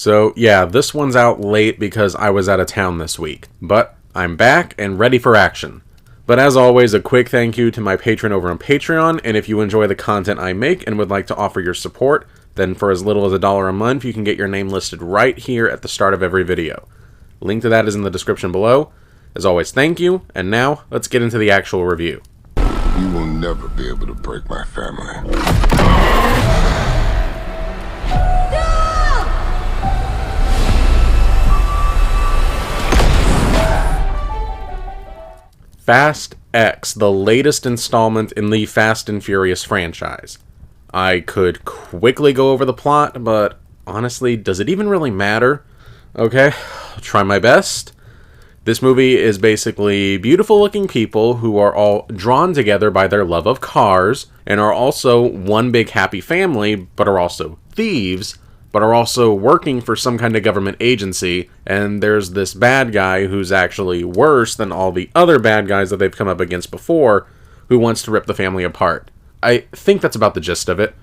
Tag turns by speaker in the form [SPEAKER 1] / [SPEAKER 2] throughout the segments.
[SPEAKER 1] So yeah, this one's out late because I was out of town this week, but I'm back and ready for action. But as always, a quick thank you to my patron over on Patreon, and if you enjoy the content I make and would like to offer your support, then for as little as $1 a month, you can get your name listed right here at the start of every video. Link to that is in the description below. As always, thank you, and now, let's get into the actual review.
[SPEAKER 2] You will never be able to break my family.
[SPEAKER 1] Fast X, the latest installment in the Fast and Furious franchise. I could quickly go over the plot, but honestly, does it even really matter? Okay, I'll try my best. This movie is basically beautiful-looking people who are all drawn together by their love of cars, and are also one big happy family, but are also thieves, but are also working for some kind of government agency, and there's this bad guy who's actually worse than all the other bad guys that they've come up against before, who wants to rip the family apart. I think that's about the gist of it.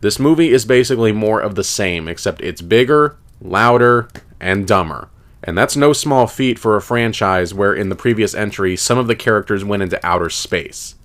[SPEAKER 1] This movie is basically more of the same, except it's bigger, louder, and dumber. And that's no small feat for a franchise where in the previous entry, some of the characters went into outer space.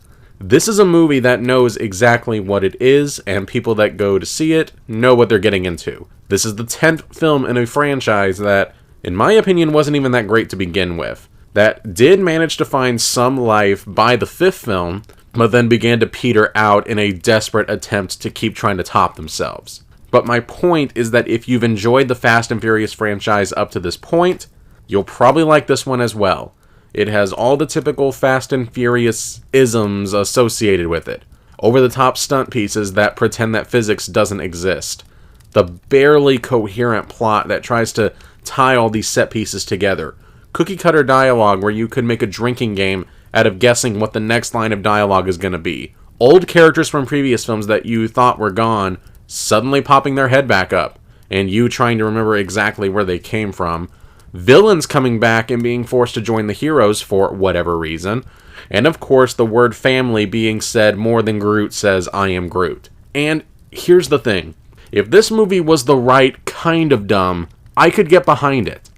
[SPEAKER 1] This is a movie that knows exactly what it is, and people that go to see it know what they're getting into. This is the 10th film in a franchise that, in my opinion, wasn't even that great to begin with. That did manage to find some life by the 5th film, but then began to peter out in a desperate attempt to keep trying to top themselves. But my point is that if you've enjoyed the Fast and Furious franchise up to this point, you'll probably like this one as well. It has all the typical Fast and Furious isms associated with it. Over-the-top stunt pieces that pretend that physics doesn't exist. The barely coherent plot that tries to tie all these set pieces together. Cookie-cutter dialogue where you could make a drinking game out of guessing what the next line of dialogue is going to be. Old characters from previous films that you thought were gone suddenly popping their head back up, and you trying to remember exactly where they came from. Villains coming back and being forced to join the heroes for whatever reason. And of course, the word family being said more than Groot says, "I am Groot." And here's the thing. If this movie was the right kind of dumb, I could get behind it.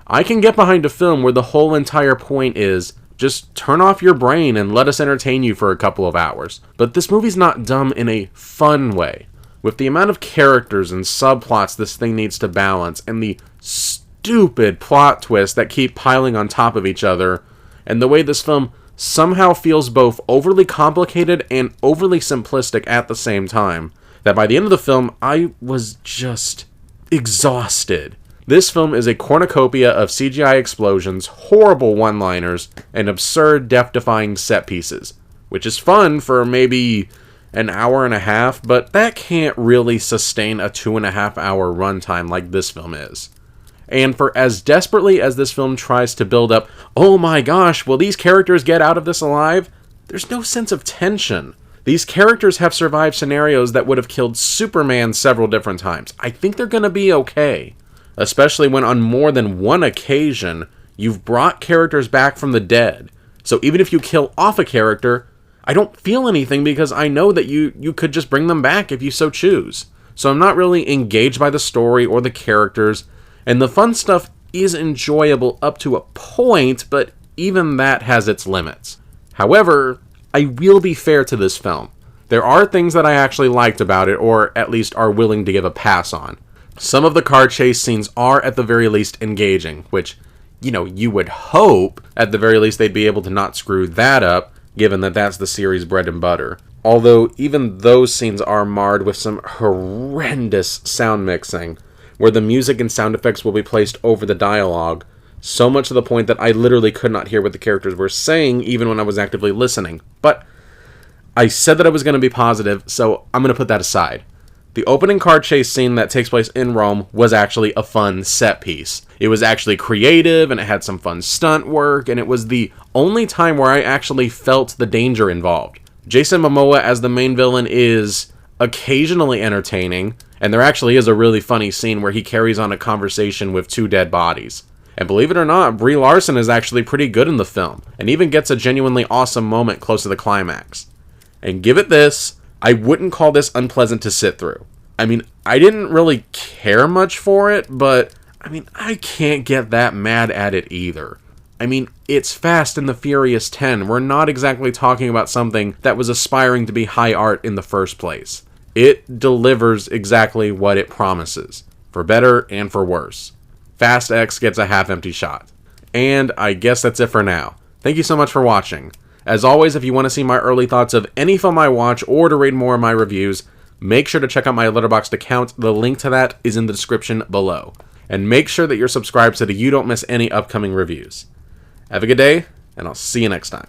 [SPEAKER 1] I can get behind a film where the whole entire point is, just turn off your brain and let us entertain you for a couple of hours. But this movie's not dumb in a fun way. With the amount of characters and subplots this thing needs to balance, and the stupid plot twists that keep piling on top of each other, and the way this film somehow feels both overly complicated and overly simplistic at the same time, that by the end of the film, I was just exhausted. This film is a cornucopia of CGI explosions, horrible one-liners, and absurd death-defying set pieces, which is fun for maybe an hour and a half, but that can't really sustain a 2.5-hour runtime like this film is. And for as desperately as this film tries to build up, oh my gosh, will these characters get out of this alive? There's no sense of tension. These characters have survived scenarios that would have killed Superman several different times. I think they're gonna be okay. Especially when on more than one occasion, you've brought characters back from the dead. So even if you kill off a character, I don't feel anything because I know that you could just bring them back if you so choose. So I'm not really engaged by the story or the characters, and the fun stuff is enjoyable up to a point, but even that has its limits. However, I will be fair to this film. There are things that I actually liked about it, or at least are willing to give a pass on. Some of the car chase scenes are at the very least engaging, which, you would hope at the very least they'd be able to not screw that up, given that that's the series' bread and butter. Although even those scenes are marred with some horrendous sound mixing, where the music and sound effects will be placed over the dialogue, so much to the point that I literally could not hear what the characters were saying even when I was actively listening. But I said that I was going to be positive, so I'm going to put that aside. The opening car chase scene that takes place in Rome was actually a fun set piece. It was actually creative, and it had some fun stunt work, and it was the only time where I actually felt the danger involved. Jason Momoa as the main villain is occasionally entertaining, and there actually is a really funny scene where he carries on a conversation with two dead bodies. And believe it or not, Brie Larson is actually pretty good in the film, and even gets a genuinely awesome moment close to the climax. And give it this, I wouldn't call this unpleasant to sit through. I mean, I didn't really care much for it, but I mean, I can't get that mad at it either. I mean, it's Fast and the Furious 10. We're not exactly talking about something that was aspiring to be high art in the first place. It delivers exactly what it promises, for better and for worse. Fast X gets a half-empty shot. And I guess that's it for now. Thank you so much for watching. As always, if you want to see my early thoughts of any film I watch or to read more of my reviews, make sure to check out my Letterboxd account. The link to that is in the description below. And make sure that you're subscribed so that you don't miss any upcoming reviews. Have a good day, and I'll see you next time.